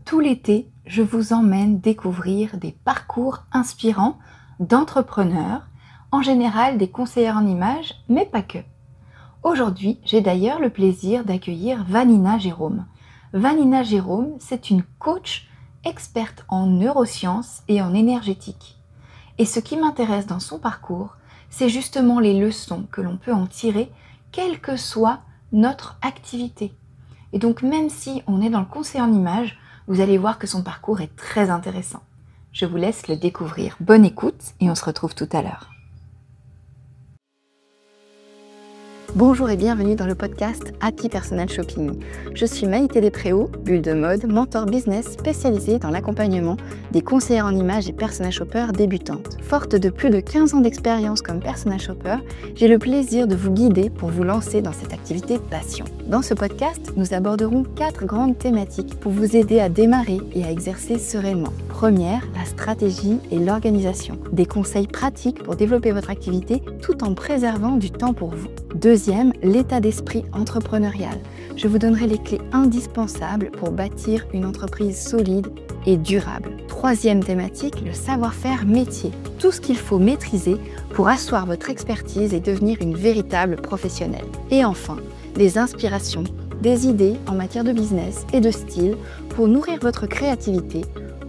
Tout l'été, je vous emmène découvrir des parcours inspirants d'entrepreneurs, en général des conseillers en images, mais pas que. Aujourd'hui, j'ai d'ailleurs le plaisir d'accueillir Vanina Jérôme. Vanina Jérôme, c'est une coach experte en neurosciences et en énergétique. Et ce qui m'intéresse dans son parcours, c'est justement les leçons que l'on peut en tirer, quelle que soit notre activité. Et donc même si on est dans le conseil en images, vous allez voir que son parcours est très intéressant. Je vous laisse le découvrir. Bonne écoute et on se retrouve tout à l'heure. Bonjour et bienvenue dans le podcast Happy Personal Shopping. Je suis Maïté Despréaux, bulle de mode, mentor business spécialisée dans l'accompagnement des conseillères en images et personal shoppers débutantes. Forte de plus de 15 ans d'expérience comme personal shopper, j'ai le plaisir de vous guider pour vous lancer dans cette activité passion. Dans ce podcast, nous aborderons 4 grandes thématiques pour vous aider à démarrer et à exercer sereinement. Première, la stratégie et l'organisation. Des conseils pratiques pour développer votre activité tout en préservant du temps pour vous. Deuxième, l'état d'esprit entrepreneurial. Je vous donnerai les clés indispensables pour bâtir une entreprise solide et durable. Troisième thématique, le savoir-faire métier. Tout ce qu'il faut maîtriser pour asseoir votre expertise et devenir une véritable professionnelle. Et enfin, des inspirations, des idées en matière de business et de style pour nourrir votre créativité,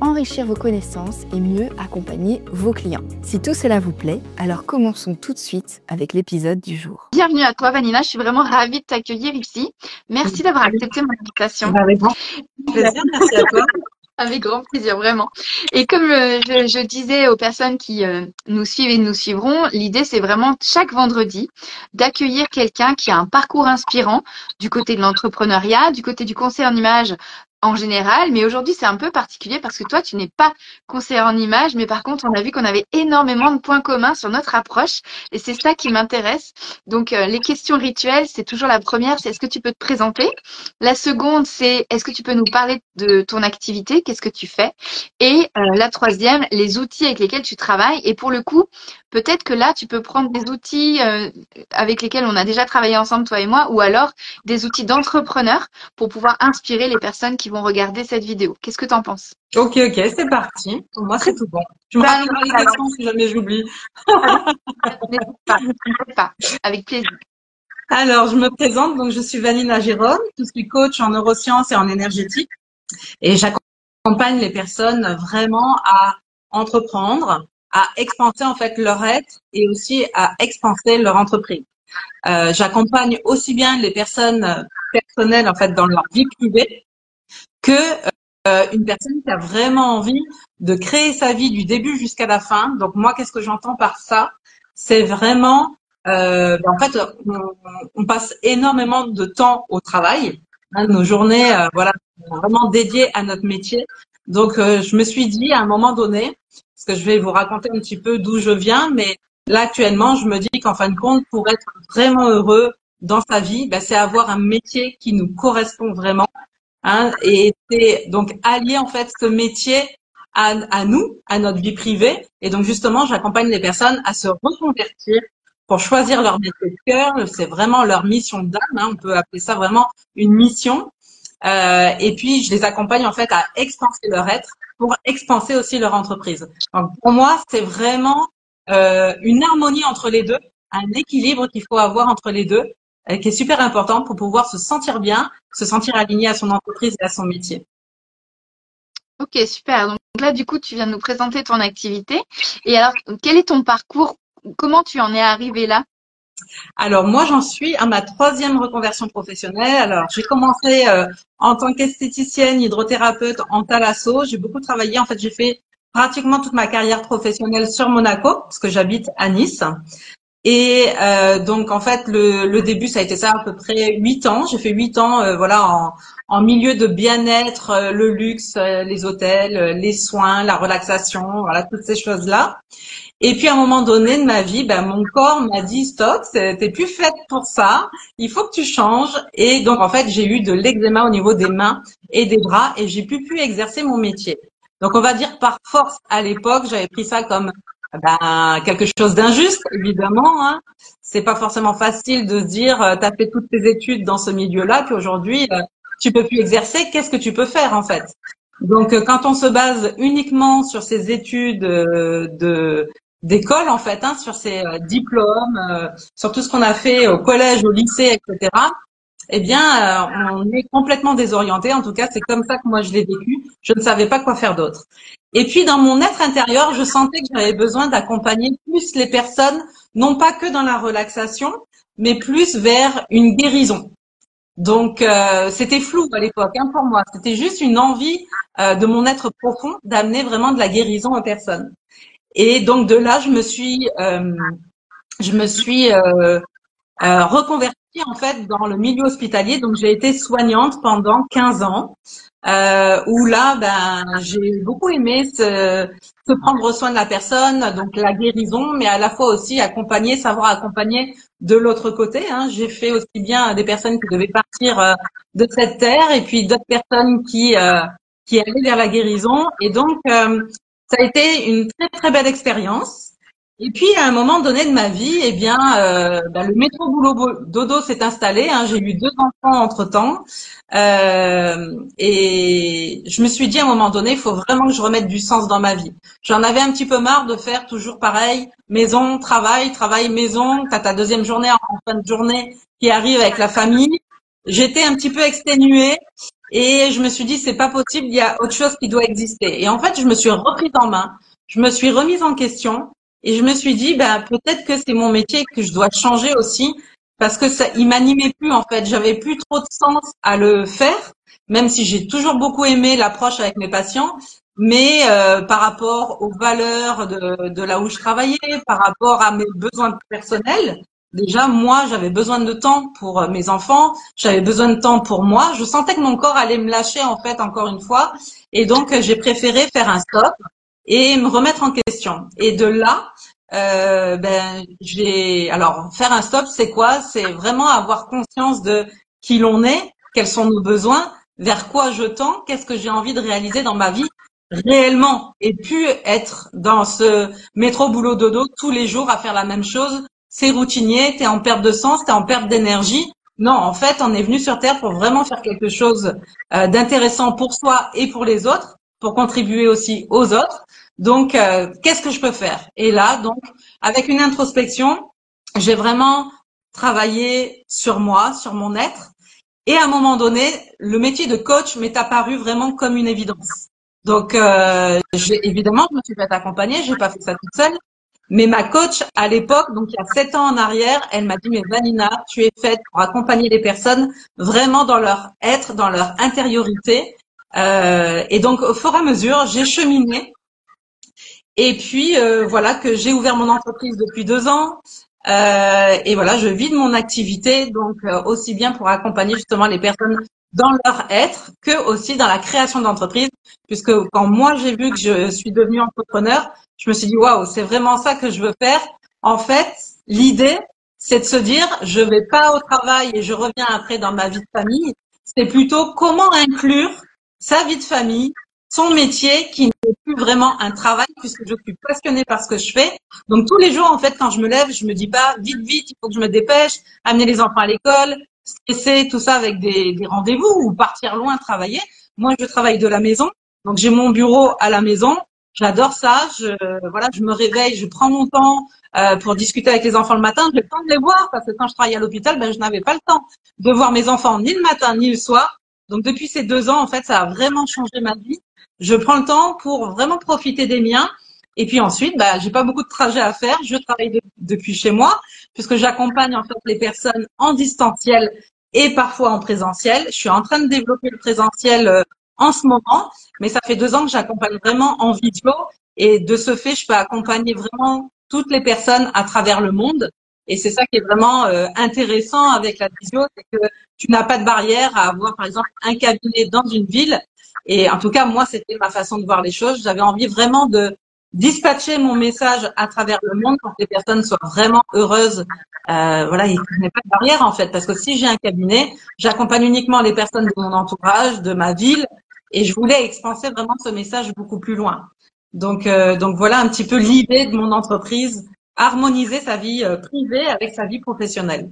enrichir vos connaissances et mieux accompagner vos clients. Si tout cela vous plaît, alors commençons tout de suite avec l'épisode du jour. Bienvenue à toi Vanina, je suis vraiment ravie de t'accueillir ici. Merci d'avoir accepté mon invitation. Avec grand plaisir, merci à toi. Avec grand plaisir, vraiment. Et comme je disais aux personnes qui nous suivent et nous suivront, l'idée c'est vraiment chaque vendredi d'accueillir quelqu'un qui a un parcours inspirant du côté de l'entrepreneuriat, du côté du conseil en images en général, mais aujourd'hui c'est un peu particulier parce que toi tu n'es pas conseiller en images, mais par contre on a vu qu'on avait énormément de points communs sur notre approche et c'est ça qui m'intéresse. Donc les questions rituelles, c'est toujours la première, c'est est-ce que tu peux te présenter? La seconde, c'est est-ce que tu peux nous parler de ton activité, qu'est-ce que tu fais? Et la troisième, les outils avec lesquels tu travailles. Et pour le coup, peut-être que là tu peux prendre des outils avec lesquels on a déjà travaillé ensemble toi et moi, ou alors des outils d'entrepreneurs pour pouvoir inspirer les personnes qui vont regarder cette vidéo. Qu'est-ce que tu en penses? Ok, c'est parti. Pour moi, c'est tout bon. Tu me rappelleras les questions si jamais j'oublie. N'hésite pas, avec plaisir. Alors, je me présente. Donc, je suis Vanina Jérôme. Je suis coach en neurosciences et en énergétique. Et j'accompagne les personnes vraiment à entreprendre, à expanser en fait leur être et aussi à expanser leur entreprise. J'accompagne aussi bien les personnes personnelles en fait dans leur vie privée que une personne qui a vraiment envie de créer sa vie du début jusqu'à la fin. Donc moi, qu'est-ce que j'entends par ça? C'est vraiment, en fait, on passe énormément de temps au travail. Hein, nos journées, voilà, sont vraiment dédiées à notre métier. Donc je me suis dit à un moment donné, parce que je vais vous raconter un petit peu d'où je viens, mais là actuellement, je me dis qu'en fin de compte, pour être vraiment heureux dans sa vie, ben, c'est avoir un métier qui nous correspond vraiment. Hein, et c'est donc allier en fait ce métier à nous, à notre vie privée. Et donc justement, j'accompagne les personnes à se reconvertir pour choisir leur métier de cœur. C'est vraiment leur mission d'âme. Hein, on peut appeler ça vraiment une mission. Et puis je les accompagne en fait à expanser leur être pour expanser aussi leur entreprise. Donc pour moi, c'est vraiment une harmonie entre les deux, un équilibre qu'il faut avoir entre les deux, qui est super important pour pouvoir se sentir bien, se sentir aligné à son entreprise et à son métier. Ok, super. Donc là, du coup, tu viens de nous présenter ton activité. Et alors, quel est ton parcours? Comment tu en es arrivé là? Alors moi, j'en suis à ma 3e reconversion professionnelle. Alors j'ai commencé en tant qu'esthéticienne, hydrothérapeute en thalasso. J'ai beaucoup travaillé. En fait, j'ai fait pratiquement toute ma carrière professionnelle sur Monaco parce que j'habite à Nice. Et donc en fait le début ça a été ça à peu près 8 ans. J'ai fait 8 ans voilà en milieu de bien-être, le luxe, les hôtels, les soins, la relaxation, voilà toutes ces choses-là. Et puis à un moment donné de ma vie, ben mon corps m'a dit stop, t'es plus faite pour ça, il faut que tu changes. Et donc en fait j'ai eu de l'eczéma au niveau des mains et des bras et j'ai plus pu exercer mon métier. Donc on va dire par force à l'époque j'avais pris ça comme quelque chose d'injuste, évidemment. Hein. C'est pas forcément facile de se dire, t'as fait toutes tes études dans ce milieu-là, puis aujourd'hui, tu peux plus exercer. Qu'est-ce que tu peux faire, en fait? Donc, quand on se base uniquement sur ses études d'école, en fait, hein, sur ses diplômes, sur tout ce qu'on a fait au collège, au lycée, etc., eh bien, on est complètement désorienté. En tout cas, c'est comme ça que moi je l'ai vécu. Je ne savais pas quoi faire d'autre. Et puis, dans mon être intérieur, je sentais que j'avais besoin d'accompagner plus les personnes, non pas que dans la relaxation, mais plus vers une guérison. Donc, c'était flou à l'époque, hein, pour moi. C'était juste une envie de mon être profond d'amener vraiment de la guérison aux personnes. Et donc, de là, je me suis reconvertie en fait dans le milieu hospitalier. Donc, j'ai été soignante pendant 15 ans, où là, ben, j'ai beaucoup aimé se prendre soin de la personne, donc la guérison, mais à la fois aussi accompagner, savoir accompagner de l'autre côté. Hein. J'ai fait aussi bien des personnes qui devaient partir de cette terre, et puis d'autres personnes qui allaient vers la guérison. Et donc, ça a été une très très belle expérience. Et puis, à un moment donné de ma vie, eh bien, le métro boulot dodo s'est installé. Hein, j'ai eu 2 enfants entre-temps. Et je me suis dit à un moment donné, il faut vraiment que je remette du sens dans ma vie. J'en avais un petit peu marre de faire toujours pareil, maison, travail, travail, maison. T'as ta deuxième journée en fin de journée qui arrive avec la famille. J'étais un petit peu exténuée et je me suis dit, c'est pas possible, il y a autre chose qui doit exister. Et en fait, je me suis reprise en main, je me suis remise en question. Et je me suis dit, ben, peut-être que c'est mon métier que je dois changer aussi, parce que ça, il m'animait plus, en fait. J'avais plus trop de sens à le faire, même si j'ai toujours beaucoup aimé l'approche avec mes patients, mais par rapport aux valeurs de là où je travaillais, par rapport à mes besoins personnels. Déjà, moi, j'avais besoin de temps pour mes enfants, j'avais besoin de temps pour moi. Je sentais que mon corps allait me lâcher, en fait, encore une fois. Et donc, j'ai préféré faire un stop et me remettre en question. Et de là, alors faire un stop, c'est quoi? C'est vraiment avoir conscience de qui l'on est, quels sont nos besoins, vers quoi je tends, qu'est-ce que j'ai envie de réaliser dans ma vie réellement, et plus être dans ce métro boulot dodo tous les jours à faire la même chose. C'est routinier, t'es en perte de sens, t'es en perte d'énergie. Non, en fait, on est venu sur Terre pour vraiment faire quelque chose d'intéressant pour soi et pour les autres, pour contribuer aussi aux autres. Donc, qu'est-ce que je peux faire? Et là, donc, avec une introspection, j'ai vraiment travaillé sur moi, sur mon être. Et à un moment donné, le métier de coach m'est apparu vraiment comme une évidence. Donc, évidemment, je me suis fait accompagner, j'ai pas fait ça toute seule. Mais ma coach, à l'époque, donc il y a 7 ans en arrière, elle m'a dit, mais Vanina, tu es faite pour accompagner les personnes vraiment dans leur être, dans leur intériorité. Et donc, au fur et à mesure, j'ai cheminé. Et puis, voilà que j'ai ouvert mon entreprise depuis 2 ans. Et voilà, je vis de mon activité, donc aussi bien pour accompagner justement les personnes dans leur être que aussi dans la création d'entreprise. Puisque quand moi j'ai vu que je suis devenue entrepreneur, je me suis dit waouh, c'est vraiment ça que je veux faire. En fait, l'idée, c'est de se dire je vais pas au travail et je reviens après dans ma vie de famille. C'est plutôt comment inclure sa vie de famille, son métier qui n'est plus vraiment un travail puisque je suis passionnée par ce que je fais. Donc tous les jours, en fait, quand je me lève, je me dis pas vite, vite, il faut que je me dépêche, amener les enfants à l'école, stresser tout ça avec des rendez-vous ou partir loin travailler. Moi, je travaille de la maison, donc j'ai mon bureau à la maison. J'adore ça. Je me réveille, je prends mon temps pour discuter avec les enfants le matin. J'ai le temps de les voir parce que quand je travaillais à l'hôpital, je n'avais pas le temps de voir mes enfants ni le matin ni le soir. Donc depuis ces 2 ans, en fait, ça a vraiment changé ma vie. Je prends le temps pour vraiment profiter des miens. Et puis ensuite, j'ai pas beaucoup de trajets à faire. Je travaille depuis chez moi puisque j'accompagne en fait les personnes en distanciel et parfois en présentiel. Je suis en train de développer le présentiel en ce moment, mais ça fait 2 ans que j'accompagne vraiment en vidéo. Et de ce fait, je peux accompagner vraiment toutes les personnes à travers le monde. Et c'est ça qui est vraiment intéressant avec la visio, c'est que tu n'as pas de barrière à avoir, par exemple, un cabinet dans une ville. Et en tout cas, moi, c'était ma façon de voir les choses. J'avais envie vraiment de dispatcher mon message à travers le monde pour que les personnes soient vraiment heureuses. Voilà, il n'y a pas de barrière en fait, parce que si j'ai un cabinet, j'accompagne uniquement les personnes de mon entourage, de ma ville, et je voulais expanser vraiment ce message beaucoup plus loin. Donc voilà un petit peu l'idée de mon entreprise, harmoniser sa vie privée avec sa vie professionnelle.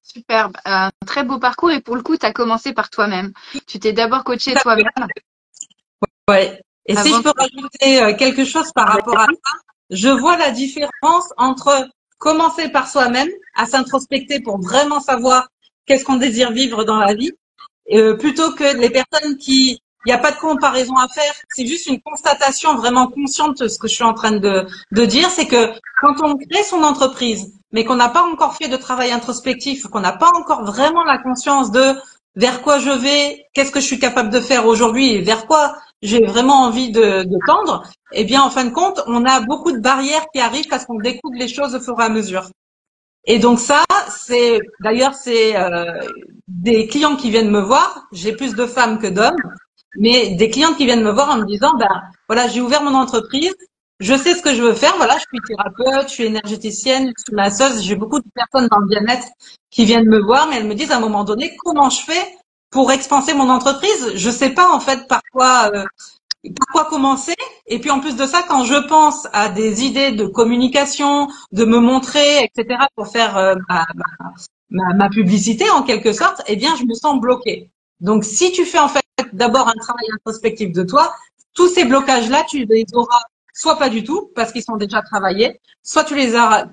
Superbe, un très beau parcours et pour le coup, tu as commencé par toi-même. Tu t'es d'abord coaché toi-même. Ouais. Et si je peux rajouter quelque chose par rapport à ça, je vois la différence entre commencer par soi-même, à s'introspecter pour vraiment savoir qu'est-ce qu'on désire vivre dans la vie, plutôt que les personnes qui, il n'y a pas de comparaison à faire, c'est juste une constatation vraiment consciente de ce que je suis en train de dire, c'est que quand on crée son entreprise, mais qu'on n'a pas encore fait de travail introspectif, qu'on n'a pas encore vraiment la conscience de vers quoi je vais, qu'est-ce que je suis capable de faire aujourd'hui et vers quoi j'ai vraiment envie de tendre, eh bien, en fin de compte, on a beaucoup de barrières qui arrivent parce qu'on découvre les choses au fur et à mesure. Et donc ça, c'est des clients qui viennent me voir. J'ai plus de femmes que d'hommes, mais des clientes qui viennent me voir en me disant, ben voilà, j'ai ouvert mon entreprise, je sais ce que je veux faire. Voilà, je suis thérapeute, je suis énergéticienne, je suis masseuse. J'ai beaucoup de personnes dans le bien-être qui viennent me voir, mais elles me disent à un moment donné, comment je fais pour expanser mon entreprise? Je sais pas en fait par quoi commencer. Et puis en plus de ça, quand je pense à des idées de communication, de me montrer, etc., pour faire ma publicité en quelque sorte, eh bien je me sens bloquée. Donc si tu fais en fait d'abord un travail introspectif de toi, tous ces blocages-là, tu les auras soit pas du tout parce qu'ils sont déjà travaillés, soit tu les auras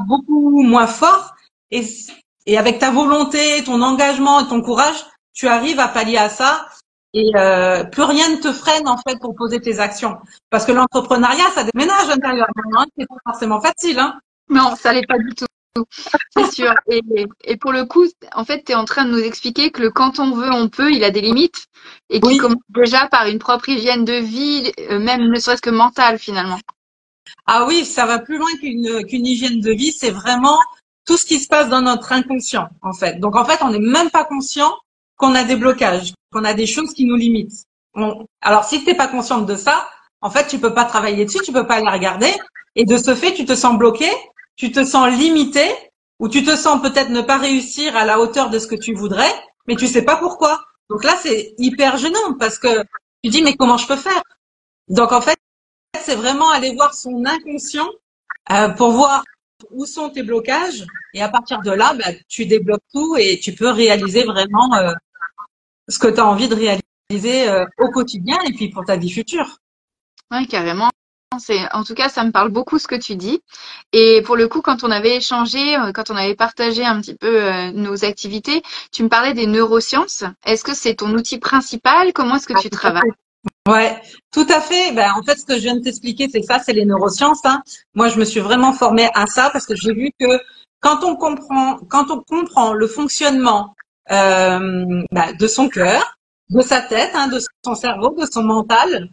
beaucoup moins forts et avec ta volonté, ton engagement et ton courage, tu arrives à pallier à ça. Et plus rien ne te freine en fait pour poser tes actions. Parce que l'entrepreneuriat, ça déménage intérieurement, hein, c'est pas forcément facile. Hein. Non, ça l'est pas du tout. C'est sûr. Et pour le coup, en fait, tu es en train de nous expliquer que le quand on veut, on peut, il a des limites et qu'il commence déjà par une propre hygiène de vie, même ne serait-ce que mentale finalement. Ah oui, ça va plus loin qu'une hygiène de vie, c'est vraiment tout ce qui se passe dans notre inconscient en fait. Donc en fait, on n'est même pas conscient qu'on a des blocages, qu'on a des choses qui nous limitent. Alors si tu n'es pas consciente de ça, en fait, tu peux pas travailler dessus, tu peux pas les regarder et de ce fait, tu te sens bloqué, tu te sens limité ou tu te sens peut-être ne pas réussir à la hauteur de ce que tu voudrais, mais tu sais pas pourquoi. Donc là, c'est hyper gênant parce que tu dis mais comment je peux faire? Donc en fait, c'est vraiment aller voir son inconscient pour voir où sont tes blocages et à partir de là, bah, tu débloques tout et tu peux réaliser vraiment ce que tu as envie de réaliser au quotidien et puis pour ta vie future. Oui, carrément. En tout cas, ça me parle beaucoup ce que tu dis. Et pour le coup, quand on avait échangé, quand on avait partagé un petit peu nos activités, tu me parlais des neurosciences. Est-ce que c'est ton outil principal? Comment est-ce que tu travailles? Ouais, tout à fait. Ben, en fait, ce que je viens de t'expliquer, c'est ça, c'est les neurosciences. Hein. Moi, je me suis vraiment formée à ça parce que j'ai vu que quand on comprend le fonctionnement de son cœur, de sa tête, hein, de son cerveau, de son mental,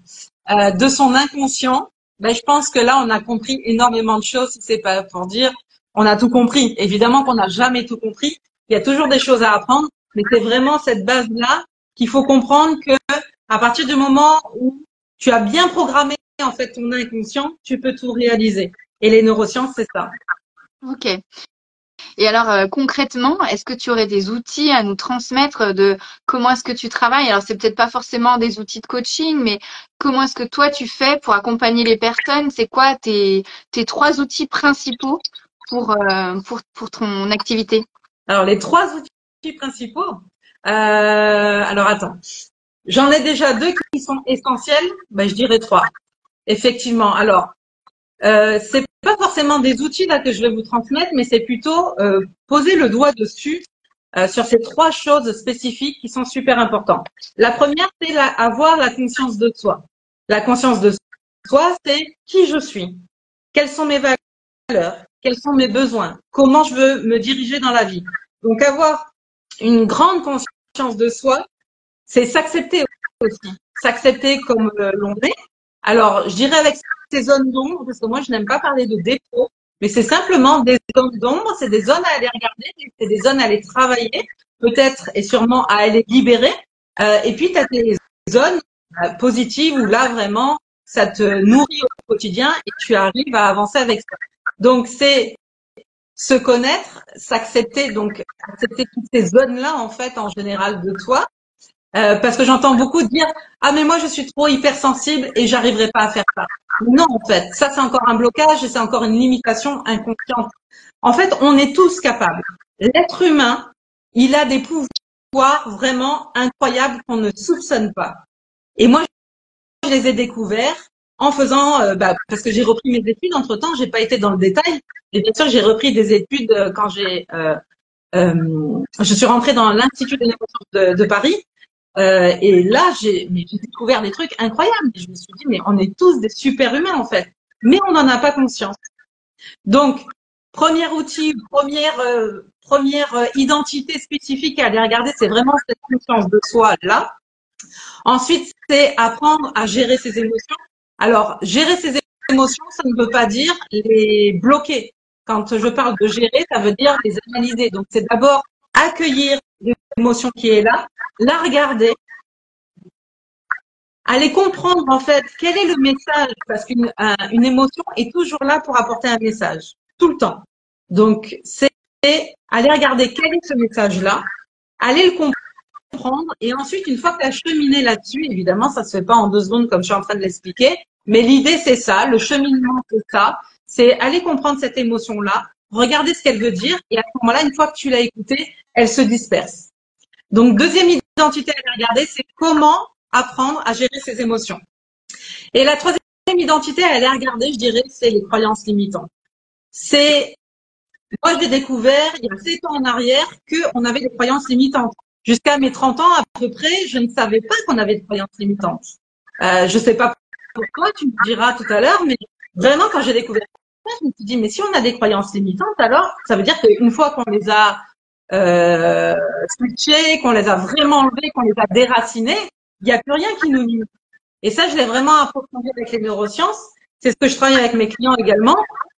de son inconscient, ben, je pense que là, on a compris énormément de choses. Si c'est pas pour dire, on a tout compris. Évidemment qu'on n'a jamais tout compris. Il y a toujours des choses à apprendre, mais c'est vraiment cette base-là qu'il faut comprendre que à partir du moment où tu as bien programmé en fait ton inconscient, tu peux tout réaliser. Et les neurosciences, c'est ça. Ok. Et alors concrètement, est-ce que tu aurais des outils à nous transmettre de comment est-ce que tu travailles? Alors c'est peut-être pas forcément des outils de coaching, mais comment est-ce que toi tu fais pour accompagner les personnes? C'est quoi tes 3 outils principaux pour ton activité? Alors les 3 outils principaux. Alors attends. J'en ai déjà 2 qui sont essentiels, ben, je dirais 3. Effectivement. Alors, c'est pas forcément des outils là que je vais vous transmettre, mais c'est plutôt poser le doigt dessus sur ces 3 choses spécifiques qui sont super importantes. La première, c'est avoir la conscience de soi. La conscience de soi, c'est qui je suis, quelles sont mes valeurs, quels sont mes besoins, comment je veux me diriger dans la vie. Donc, avoir une grande conscience de soi, c'est s'accepter aussi, s'accepter comme l'on est. Alors, je dirais avec ces zones d'ombre, parce que moi, je n'aime pas parler de défauts, mais c'est simplement des zones d'ombre, c'est des zones à aller regarder, c'est des zones à aller travailler, peut-être et sûrement à aller libérer. Et puis, tu as des zones positives où là, vraiment, ça te nourrit au quotidien et tu arrives à avancer avec ça. Donc, c'est se connaître, s'accepter, donc accepter toutes ces zones-là, en fait, en général de toi. Parce que j'entends beaucoup dire « Ah, mais moi, je suis trop hypersensible et j'arriverai pas à faire ça. » Non, en fait, ça, c'est encore un blocage et c'est encore une limitation inconsciente. En fait, on est tous capables. L'être humain, il a des pouvoirs vraiment incroyables qu'on ne soupçonne pas. Et moi, je les ai découverts en faisant, parce que j'ai repris mes études. Entre-temps, j'ai pas été dans le détail. Et bien sûr, j'ai repris des études quand je suis rentrée dans l'Institut des neurosciences de Paris. Et là, j'ai découvert des trucs incroyables. Je me suis dit, mais on est tous des super humains en fait, mais on n'en a pas conscience. Donc, premier outil, première identité spécifique à aller regarder, c'est vraiment cette conscience de soi là. Ensuite, c'est apprendre à gérer ses émotions. Alors, gérer ses émotions, ça ne veut pas dire les bloquer. Quand je parle de gérer, ça veut dire les analyser. Donc, c'est d'abord accueillir l'émotion qui est là, la regarder, aller comprendre en fait quel est le message, parce qu'une émotion est toujours là pour apporter un message, tout le temps. Donc, c'est aller regarder quel est ce message-là, aller le comprendre, et ensuite, une fois que tu as cheminé là-dessus, évidemment, ça se fait pas en 2 secondes comme je suis en train de l'expliquer, mais l'idée, c'est ça, le cheminement, c'est ça, c'est aller comprendre cette émotion-là, regarder ce qu'elle veut dire, et à ce moment-là, une fois que tu l'as écoutée, elle se disperse. Donc, deuxième identité à regarder, c'est comment apprendre à gérer ses émotions. Et la troisième identité à aller regarder, je dirais, c'est les croyances limitantes. Moi, j'ai découvert, il y a 7 ans en arrière, qu'on avait des croyances limitantes. Jusqu'à mes 30 ans, à peu près, je ne savais pas qu'on avait des croyances limitantes. Je sais pas pourquoi, tu me diras tout à l'heure, mais vraiment, quand j'ai découvert ça, je me suis dit, mais si on a des croyances limitantes, alors, ça veut dire qu'une fois qu'on les a switchées, qu'on les a vraiment enlevées, qu'on les a déracinées, il n'y a plus rien qui nous limite. Et ça, je l'ai vraiment approfondi avec les neurosciences. C'est ce que je travaille avec mes clients également.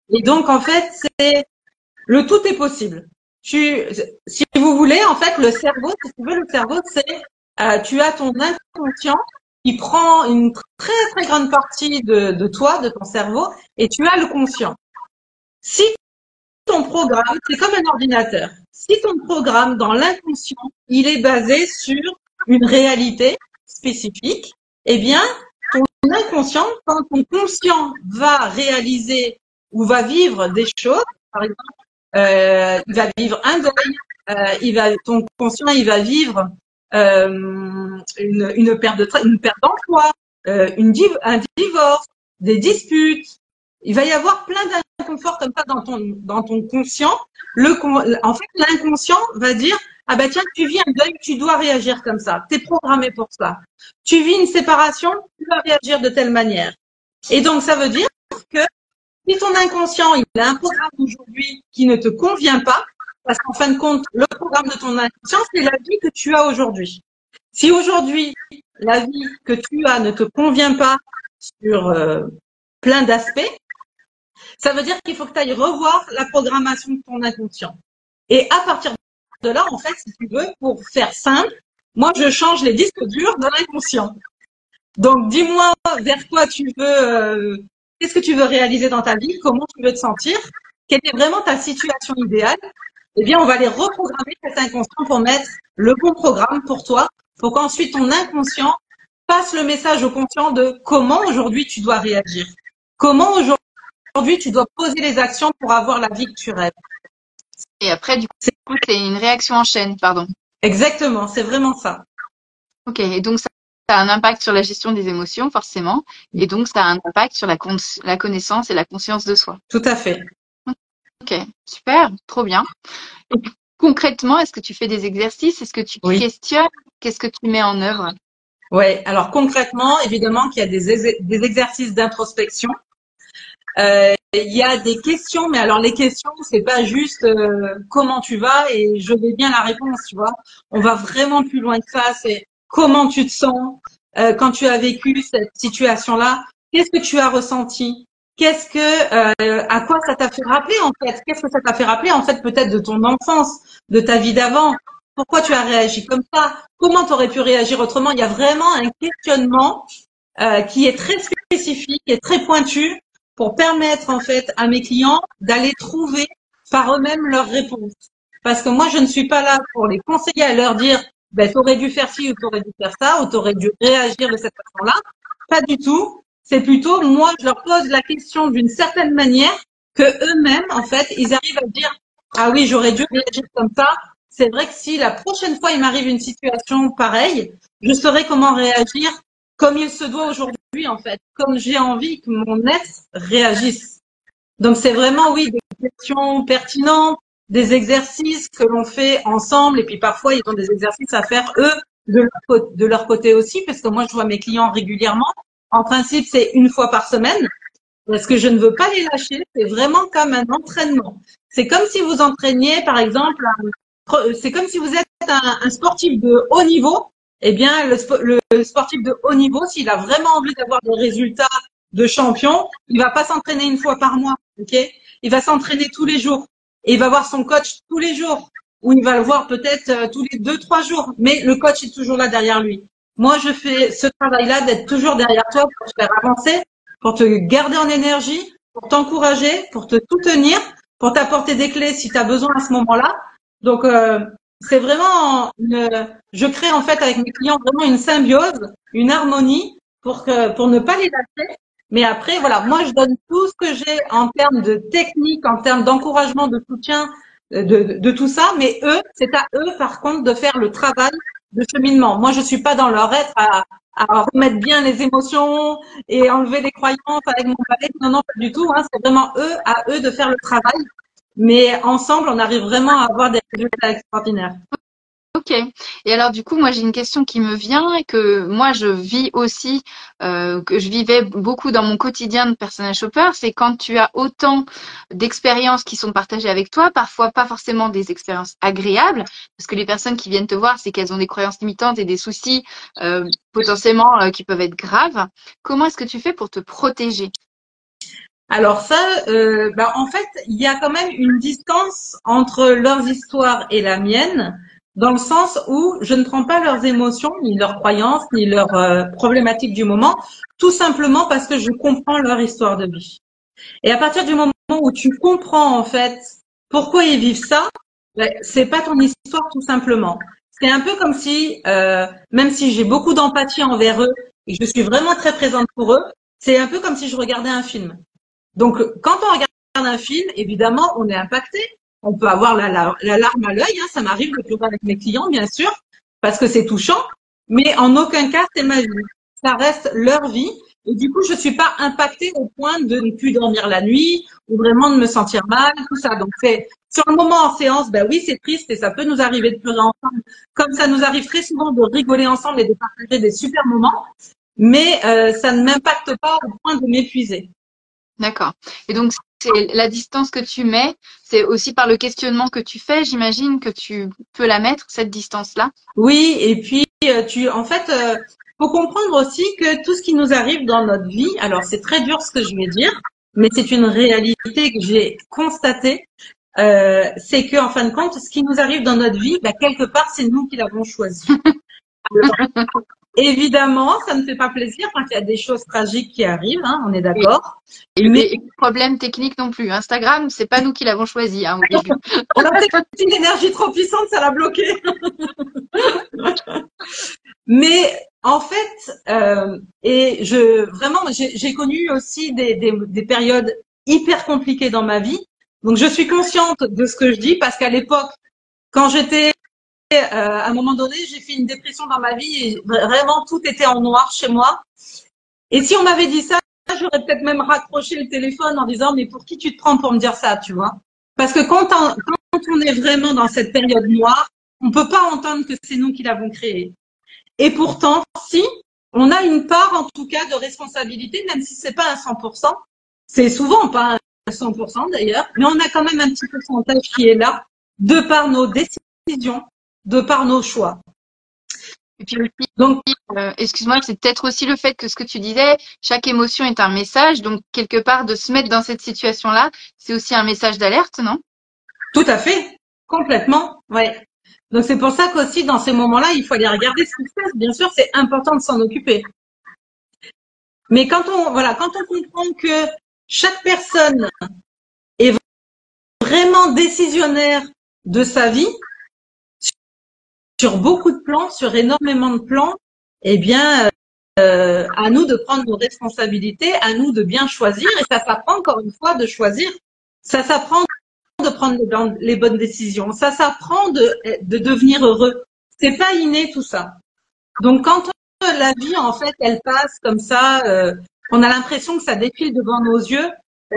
Et donc, en fait, le tout est possible. Si vous voulez, en fait, le cerveau, si tu veux, le cerveau, c'est, tu as ton inconscient qui prend une très, très grande partie de toi, de ton cerveau, et tu as le conscient. Si ton programme, c'est comme un ordinateur. Si ton programme dans l'inconscient, il est basé sur une réalité spécifique, eh bien, ton inconscient, quand ton conscient va réaliser ou va vivre des choses, par exemple, il va vivre un deuil, ton conscient, il va vivre une perte d'emploi, un divorce, des disputes. Il va y avoir plein d'inconfort comme ça dans ton conscient. En fait, l'inconscient va dire, ah ben tiens, tu vis un deuil, tu dois réagir comme ça. T'es programmé pour ça. Tu vis une séparation, tu dois réagir de telle manière. Et donc, ça veut dire que si ton inconscient, il a un programme aujourd'hui qui ne te convient pas, parce qu'en fin de compte, le programme de ton inconscient, c'est la vie que tu as aujourd'hui. Si aujourd'hui, la vie que tu as ne te convient pas sur plein d'aspects, ça veut dire qu'il faut que tu ailles revoir la programmation de ton inconscient. Et à partir de là, en fait, si tu veux, pour faire simple, moi, je change les disques durs de l'inconscient. Donc, dis-moi vers quoi tu veux, qu'est-ce que tu veux réaliser dans ta vie, comment tu veux te sentir, quelle est vraiment ta situation idéale. Eh bien, on va aller reprogrammer cet inconscient pour mettre le bon programme pour toi, pour qu'ensuite ton inconscient passe le message au conscient de comment aujourd'hui tu dois réagir. Comment aujourd'hui tu dois poser les actions pour avoir la vie que tu rêves. Et après, du coup, c'est une réaction en chaîne, pardon. Exactement, c'est vraiment ça. Ok, et donc ça a un impact sur la gestion des émotions, forcément, et donc ça a un impact sur la connaissance et la conscience de soi. Tout à fait. Ok, super, trop bien. Et concrètement, est-ce que tu fais des exercices? Est-ce que tu questionnes? Qu'est-ce que tu mets en œuvre? Ouais, alors concrètement, évidemment qu'il y a des exercices d'introspection. Il y a des questions, mais alors les questions, c'est pas juste comment tu vas et je vais bien la réponse, tu vois. On va vraiment plus loin que ça. C'est comment tu te sens quand tu as vécu cette situation-là. Qu'est-ce que tu as ressenti? À quoi ça t'a fait rappeler en fait? Qu'est-ce que ça t'a fait rappeler en fait peut-être de ton enfance, de ta vie d'avant? Pourquoi tu as réagi comme ça? Comment tu aurais pu réagir autrement? Il y a vraiment un questionnement qui est très spécifique et très pointu pour permettre en fait à mes clients d'aller trouver par eux-mêmes leurs réponses. Parce que moi, je ne suis pas là pour les conseiller à leur dire ben, t'aurais dû faire ci ou t'aurais dû faire ça ou t'aurais dû réagir de cette façon-là. Pas du tout. C'est plutôt, moi, je leur pose la question d'une certaine manière que eux-mêmes, en fait, ils arrivent à dire ah oui, j'aurais dû réagir comme ça. C'est vrai que si la prochaine fois il m'arrive une situation pareille, je saurais comment réagir comme il se doit aujourd'hui lui, en fait, comme j'ai envie que mon être réagisse. Donc, c'est vraiment, oui, des questions pertinentes, des exercices que l'on fait ensemble. Et puis, parfois, ils ont des exercices à faire, eux, de leur côté aussi, parce que moi, je vois mes clients régulièrement. En principe, c'est une fois par semaine, parce que je ne veux pas les lâcher. C'est vraiment comme un entraînement. C'est comme si vous entraîniez, par exemple, c'est comme si vous êtes un sportif de haut niveau. Eh bien, le sportif de haut niveau, s'il a vraiment envie d'avoir des résultats de champion, il va pas s'entraîner une fois par mois, ok? Il va s'entraîner tous les jours. Et il va voir son coach tous les jours. Ou il va le voir peut-être tous les 2-3 jours. Mais le coach est toujours là derrière lui. Moi, je fais ce travail-là d'être toujours derrière toi pour te faire avancer, pour te garder en énergie, pour t'encourager, pour te soutenir, pour t'apporter des clés si tu as besoin à ce moment-là. Donc, c'est vraiment, je crée en fait avec mes clients vraiment une symbiose, une harmonie pour ne pas les lâcher. Mais après, voilà, moi je donne tout ce que j'ai en termes de technique, en termes d'encouragement, de soutien, de tout ça. Mais eux, c'est à eux par contre de faire le travail de cheminement. Moi, je suis pas dans leur être à remettre bien les émotions et enlever les croyances avec mon balai. Non, non, pas du tout. Hein. C'est vraiment à eux de faire le travail. Mais ensemble, on arrive vraiment à avoir des résultats extraordinaires. Ok. Et alors du coup, moi j'ai une question qui me vient et que moi je vis aussi, que je vivais beaucoup dans mon quotidien de personnel shopper, c'est quand tu as autant d'expériences qui sont partagées avec toi, parfois pas forcément des expériences agréables, parce que les personnes qui viennent te voir, c'est qu'elles ont des croyances limitantes et des soucis potentiellement qui peuvent être graves. Comment est-ce que tu fais pour te protéger? Alors ça, en fait, il y a quand même une distance entre leurs histoires et la mienne, dans le sens où je ne prends pas leurs émotions, ni leurs croyances, ni leurs problématiques du moment, tout simplement parce que je comprends leur histoire de vie. Et à partir du moment où tu comprends en fait pourquoi ils vivent ça, c'est pas ton histoire tout simplement. C'est un peu comme si, même si j'ai beaucoup d'empathie envers eux et je suis vraiment très présente pour eux, c'est un peu comme si je regardais un film. Donc, quand on regarde un film, évidemment, on est impacté. On peut avoir la larme à l'œil. Hein, ça m'arrive de pleurer avec mes clients, bien sûr, parce que c'est touchant. Mais en aucun cas, c'est ma vie. Ça reste leur vie. Et du coup, je suis pas impactée au point de ne plus dormir la nuit ou vraiment de me sentir mal, tout ça. Donc, c'est sur le moment en séance, ben oui, c'est triste et ça peut nous arriver de pleurer ensemble, comme ça nous arrive très souvent de rigoler ensemble et de partager des super moments. Mais ça ne m'impacte pas au point de m'épuiser. D'accord. Et donc, c'est la distance que tu mets, c'est aussi par le questionnement que tu fais, j'imagine que tu peux la mettre, cette distance-là. Oui, et puis faut comprendre aussi que tout ce qui nous arrive dans notre vie, alors c'est très dur ce que je vais dire, mais c'est une réalité que j'ai constatée, c'est que en fin de compte, ce qui nous arrive dans notre vie, quelque part, c'est nous qui l'avons choisi. Évidemment, ça ne fait pas plaisir quand il y a des choses tragiques qui arrivent, hein, on est d'accord. Et les problèmes techniques non plus. Instagram, c'est pas nous qui l'avons choisi au début. On a peut-être une énergie trop puissante, ça l'a bloqué. Mais en fait, j'ai connu aussi des périodes hyper compliquées dans ma vie. Donc je suis consciente de ce que je dis parce qu'à l'époque, quand j'étais à un moment donné, j'ai fait une dépression dans ma vie et vraiment tout était en noir chez moi. Et si on m'avait dit ça, j'aurais peut-être même raccroché le téléphone en disant mais pour qui tu te prends pour me dire ça, tu vois? Parce que quand on est vraiment dans cette période noire, on peut pas entendre que c'est nous qui l'avons créée. Et pourtant, si on a une part en tout cas de responsabilité, même si c'est pas à 100%, c'est souvent pas à 100% d'ailleurs, mais on a quand même un petit pourcentage qui est là de par nos décisions, de par nos choix. Et puis aussi, donc, excuse-moi, c'est peut-être aussi le fait que ce que tu disais, chaque émotion est un message, donc quelque part de se mettre dans cette situation-là, c'est aussi un message d'alerte, non? Tout à fait, complètement, ouais. Donc c'est pour ça qu'aussi dans ces moments-là, il faut aller regarder ce qui se passe. Bien sûr, c'est important de s'en occuper. Mais quand on comprend que chaque personne est vraiment décisionnaire de sa vie, sur beaucoup de plans, sur énormément de plans, eh bien, à nous de prendre nos responsabilités, à nous de bien choisir. Et ça s'apprend encore une fois de choisir. Ça s'apprend de prendre les bonnes décisions. Ça s'apprend de devenir heureux. C'est pas inné tout ça. Donc quand la vie, en fait, elle passe comme ça, on a l'impression que ça défile devant nos yeux,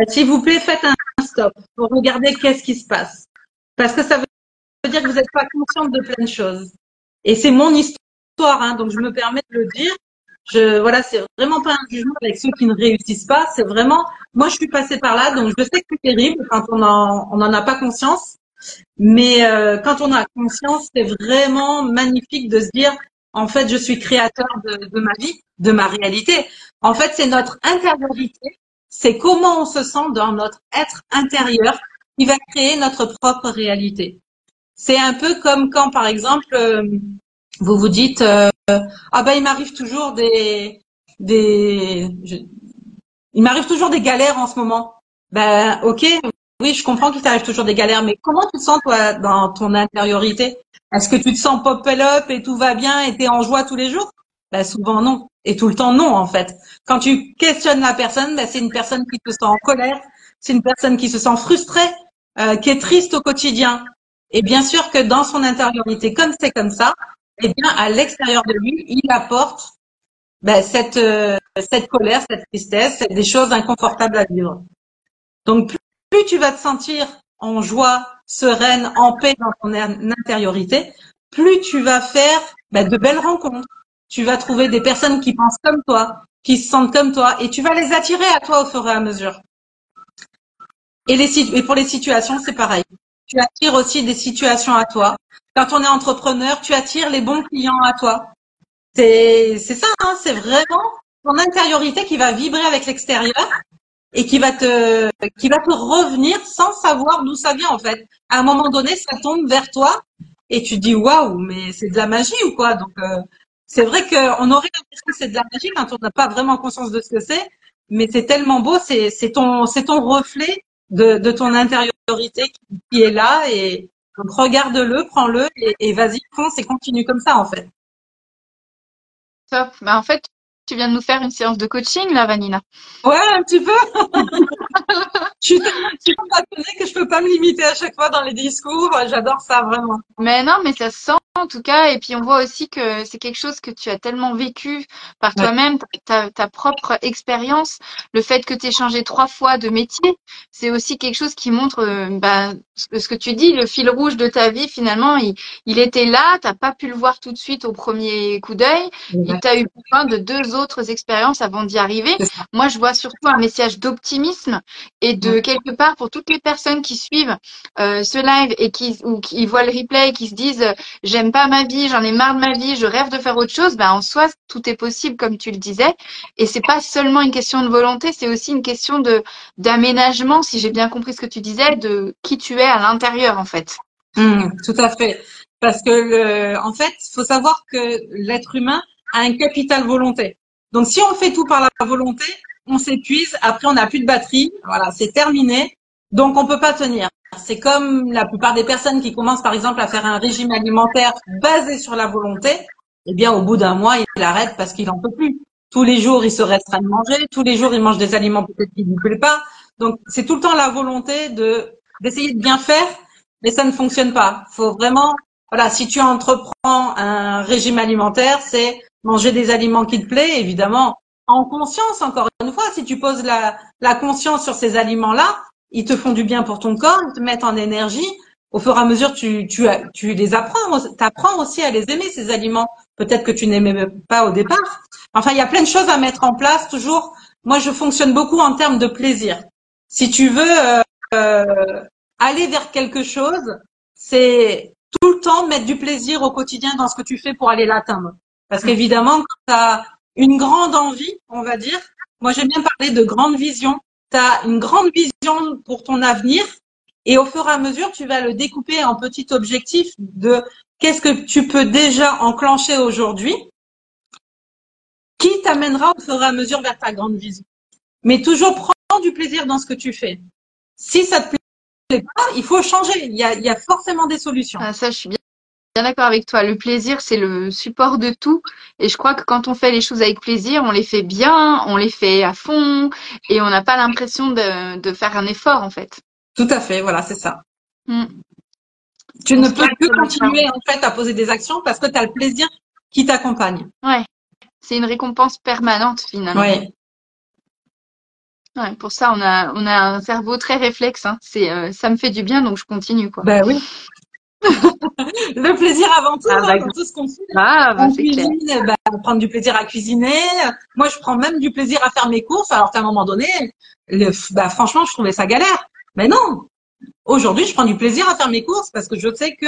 s'il vous plaît, faites un stop pour regarder qu'est-ce qui se passe. Parce que ça veut dire que vous n'êtes pas consciente de plein de choses. Et c'est mon histoire, hein, donc je me permets de le dire. Voilà, c'est vraiment pas un jugement avec ceux qui ne réussissent pas. C'est vraiment, moi, je suis passée par là, donc je sais que c'est terrible quand on en a pas conscience. Mais quand on a conscience, c'est vraiment magnifique de se dire, en fait, je suis créateur de ma vie, de ma réalité. En fait, c'est notre intériorité, c'est comment on se sent dans notre être intérieur qui va créer notre propre réalité. C'est un peu comme quand, par exemple, vous vous dites, ah ben il m'arrive toujours il m'arrive toujours des galères en ce moment. Ben ok, oui, je comprends qu'il t'arrive toujours des galères, mais comment tu te sens toi dans ton intériorité? Est-ce que tu te sens pop-up et tout va bien et t'es en joie tous les jours? Ben souvent non, et tout le temps non en fait. Quand tu questionnes la personne, ben c'est une personne qui se sent en colère, c'est une personne qui se sent frustrée, qui est triste au quotidien. Et bien sûr que dans son intériorité, comme c'est comme ça, eh bien à l'extérieur de lui, il apporte ben, cette colère, cette tristesse, des choses inconfortables à vivre. Donc plus tu vas te sentir en joie, sereine, en paix dans ton intériorité, plus tu vas faire ben, de belles rencontres. Tu vas trouver des personnes qui pensent comme toi, qui se sentent comme toi, et tu vas les attirer à toi au fur et à mesure. Et pour les situations, c'est pareil. Tu attires aussi des situations à toi. Quand on est entrepreneur, tu attires les bons clients à toi. C'est ça, hein, c'est vraiment ton intériorité qui va vibrer avec l'extérieur et qui va te revenir sans savoir d'où ça vient en fait. À un moment donné, ça tombe vers toi et tu dis waouh, mais c'est de la magie ou quoi? Donc c'est vrai qu'on aurait l'impression que c'est de la magie quand on n'a pas vraiment conscience de ce que c'est, mais c'est tellement beau, c'est ton reflet de ton intériorité qui est là et donc regarde-le, prends-le et vas-y, fonce et continue comme ça en fait. Top. Bah, en fait, tu viens de nous faire une séance de coaching, là, Vanina. Ouais, un petit peu. Je suis tellement passionnée que je peux pas me limiter à chaque fois dans les discours. J'adore ça, vraiment. Mais non, mais ça se sent en tout cas. Et puis on voit aussi que c'est quelque chose que tu as tellement vécu par Ouais. toi-même, ta propre expérience. Le fait que tu aies changé 3 fois de métier, c'est aussi quelque chose qui montre bah, ce que tu dis, le fil rouge de ta vie, finalement, il était là. T'as pas pu le voir tout de suite au premier coup d'œil. Ouais, Tu as eu besoin de 2 autres expériences avant d'y arriver. c'est ça. Moi, je vois surtout un message d'optimisme et de quelque part pour toutes les personnes qui suivent ce live et qui voient le replay et qui se disent j'aime pas ma vie, j'en ai marre de ma vie, je rêve de faire autre chose, ben en soi tout est possible comme tu le disais et c'est pas seulement une question de volonté, c'est aussi une question de d'aménagement si j'ai bien compris ce que tu disais de qui tu es à l'intérieur en fait. Tout à fait. Parce que en fait, il faut savoir que l'être humain a un capital volonté. Donc, si on fait tout par la volonté, on s'épuise. Après, on n'a plus de batterie. Voilà, c'est terminé. Donc, on peut pas tenir. C'est comme la plupart des personnes qui commencent, par exemple, à faire un régime alimentaire basé sur la volonté. Eh bien, au bout d'un mois, il arrête parce qu'il en peut plus. Tous les jours, il se restreint de manger. Tous les jours, il mange des aliments peut-être qui ne lui plaisent pas. Donc, c'est tout le temps la volonté d'essayer de bien faire, mais ça ne fonctionne pas. Faut vraiment, voilà, si tu entreprends un régime alimentaire, c'est manger des aliments qui te plaisent, évidemment, en conscience, encore une fois. Si tu poses la conscience sur ces aliments-là, ils te font du bien pour ton corps, ils te mettent en énergie. Au fur et à mesure, tu les apprends, t'apprends aussi à les aimer, ces aliments. Peut-être que tu n'aimais pas au départ. Enfin, il y a plein de choses à mettre en place, toujours. Moi, je fonctionne beaucoup en termes de plaisir. Si tu veux, aller vers quelque chose, c'est tout le temps mettre du plaisir au quotidien dans ce que tu fais pour aller l'atteindre. Parce qu'évidemment, quand tu as une grande envie, on va dire, moi j'aime bien parler de grande vision, tu as une grande vision pour ton avenir et au fur et à mesure, tu vas le découper en petits objectifs de qu'est-ce que tu peux déjà enclencher aujourd'hui qui t'amènera au fur et à mesure vers ta grande vision. Mais toujours prends du plaisir dans ce que tu fais. Si ça te plaît pas, il faut changer. Il y a forcément des solutions. Ah, ça je suis bien d'accord avec toi. Le plaisir, c'est le support de tout. Et je crois que quand on fait les choses avec plaisir, on les fait bien, on les fait à fond, et on n'a pas l'impression de faire un effort, en fait. Tout à fait, voilà, c'est ça. Mm. Tu ne peux que continuer en fait à poser des actions parce que tu as le plaisir qui t'accompagne. Ouais. c'est une récompense permanente finalement. Oui. Ouais, pour ça, on a un cerveau très réflexe. Hein. Ça me fait du bien, donc je continue, quoi. Ben oui. Le plaisir avant tout, Ah, dans tout ce qu'on fait. bah, En c'est clair. cuisine, prendre du plaisir à cuisiner. Moi, je prends même du plaisir à faire mes courses, alors qu'à un moment donné, franchement, je trouvais ça galère. Mais non, aujourd'hui, je prends du plaisir à faire mes courses parce que je sais que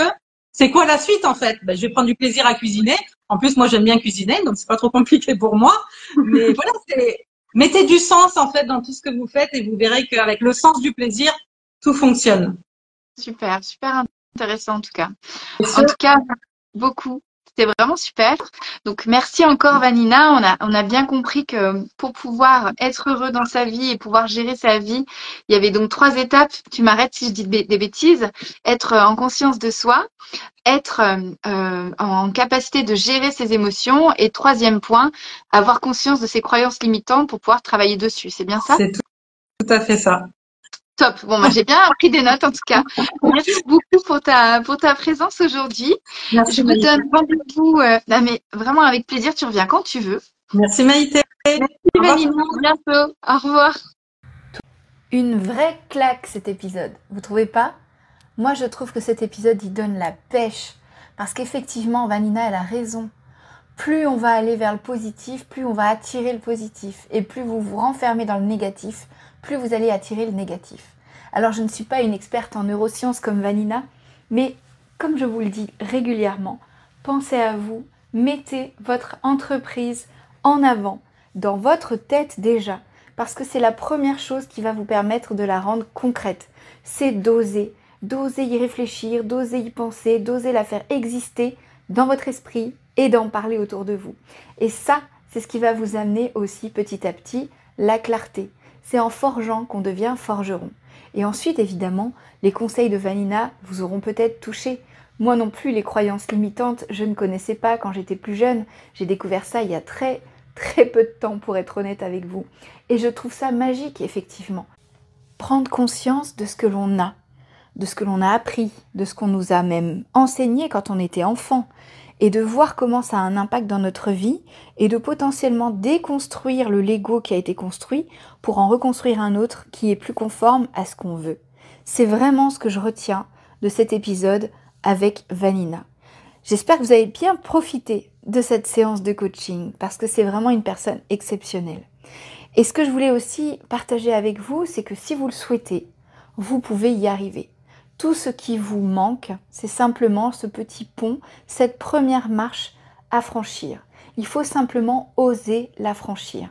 c'est quoi la suite en fait. Je vais prendre du plaisir à cuisiner. En plus, moi, j'aime bien cuisiner, donc c'est pas trop compliqué pour moi. Mais voilà, mettez du sens en fait dans tout ce que vous faites et vous verrez qu'avec le sens du plaisir, tout fonctionne. Super, super intéressant en tout cas. Bien En sûr. tout cas, beaucoup. C'était vraiment super. Donc, merci encore, Vanina. On a bien compris que pour pouvoir être heureux dans sa vie et pouvoir gérer sa vie, il y avait donc 3 étapes. Tu m'arrêtes si je dis des bêtises. Être en conscience de soi, être en capacité de gérer ses émotions et 3e point, avoir conscience de ses croyances limitantes pour pouvoir travailler dessus. C'est bien ça? C'est tout à fait ça. Top. Bon, j'ai bien pris des notes en tout cas. Merci beaucoup pour ta présence aujourd'hui. Merci Je vous Maïté. donne rendez-vous, mais vraiment avec plaisir. Tu reviens quand tu veux. Merci Maïté. Merci Au revoir. Vanina. À bientôt. Au revoir. Une vraie claque cet épisode, vous trouvez pas? Moi je trouve que cet épisode il donne la pêche, parce qu'effectivement Vanina elle a raison. Plus on va aller vers le positif, plus on va attirer le positif, et plus vous vous renfermez dans le négatif, plus vous allez attirer le négatif. Alors je ne suis pas une experte en neurosciences comme Vanina, mais comme je vous le dis régulièrement, pensez à vous, mettez votre entreprise en avant, dans votre tête déjà, parce que c'est la première chose qui va vous permettre de la rendre concrète. C'est d'oser y réfléchir, d'oser y penser, d'oser la faire exister dans votre esprit et d'en parler autour de vous. Et ça, c'est ce qui va vous amener aussi petit à petit la clarté. C'est en forgeant qu'on devient forgeron. Et ensuite, évidemment, les conseils de Vanina vous auront peut-être touché. Moi non plus, les croyances limitantes, je ne connaissais pas quand j'étais plus jeune. J'ai découvert ça il y a très peu de temps, pour être honnête avec vous. Et je trouve ça magique, effectivement. Prendre conscience de ce que l'on a, de ce que l'on a appris, de ce qu'on nous a même enseigné quand on était enfant, et de voir comment ça a un impact dans notre vie, et de potentiellement déconstruire le Lego qui a été construit pour en reconstruire un autre qui est plus conforme à ce qu'on veut. C'est vraiment ce que je retiens de cet épisode avec Vanina. J'espère que vous avez bien profité de cette séance de coaching, parce que c'est vraiment une personne exceptionnelle. Et ce que je voulais aussi partager avec vous, c'est que si vous le souhaitez, vous pouvez y arriver. Tout ce qui vous manque, c'est simplement ce petit pont, cette première marche à franchir. Il faut simplement oser la franchir.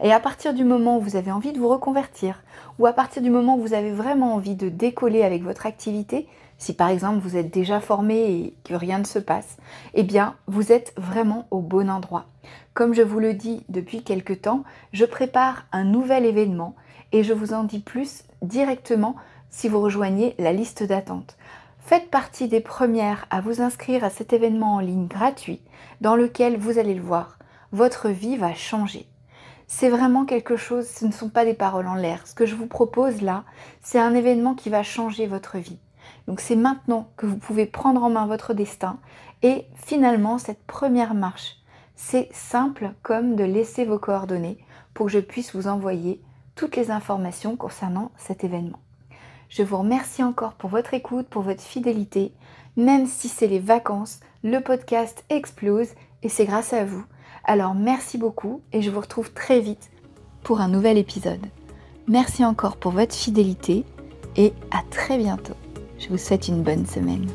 Et à partir du moment où vous avez envie de vous reconvertir, ou à partir du moment où vous avez vraiment envie de décoller avec votre activité, si par exemple vous êtes déjà formé et que rien ne se passe, eh bien vous êtes vraiment au bon endroit. Comme je vous le dis depuis quelque temps, je prépare un nouvel événement et je vous en dis plus directement si vous rejoignez la liste d'attente. Faites partie des premières à vous inscrire à cet événement en ligne gratuit dans lequel, vous allez le voir, votre vie va changer. C'est vraiment quelque chose, ce ne sont pas des paroles en l'air. Ce que je vous propose là, c'est un événement qui va changer votre vie. Donc c'est maintenant que vous pouvez prendre en main votre destin et finalement cette première marche, c'est simple comme de laisser vos coordonnées pour que je puisse vous envoyer toutes les informations concernant cet événement. Je vous remercie encore pour votre écoute, pour votre fidélité. Même si c'est les vacances, le podcast explose et c'est grâce à vous. Alors merci beaucoup et je vous retrouve très vite pour un nouvel épisode. Merci encore pour votre fidélité et à très bientôt. Je vous souhaite une bonne semaine.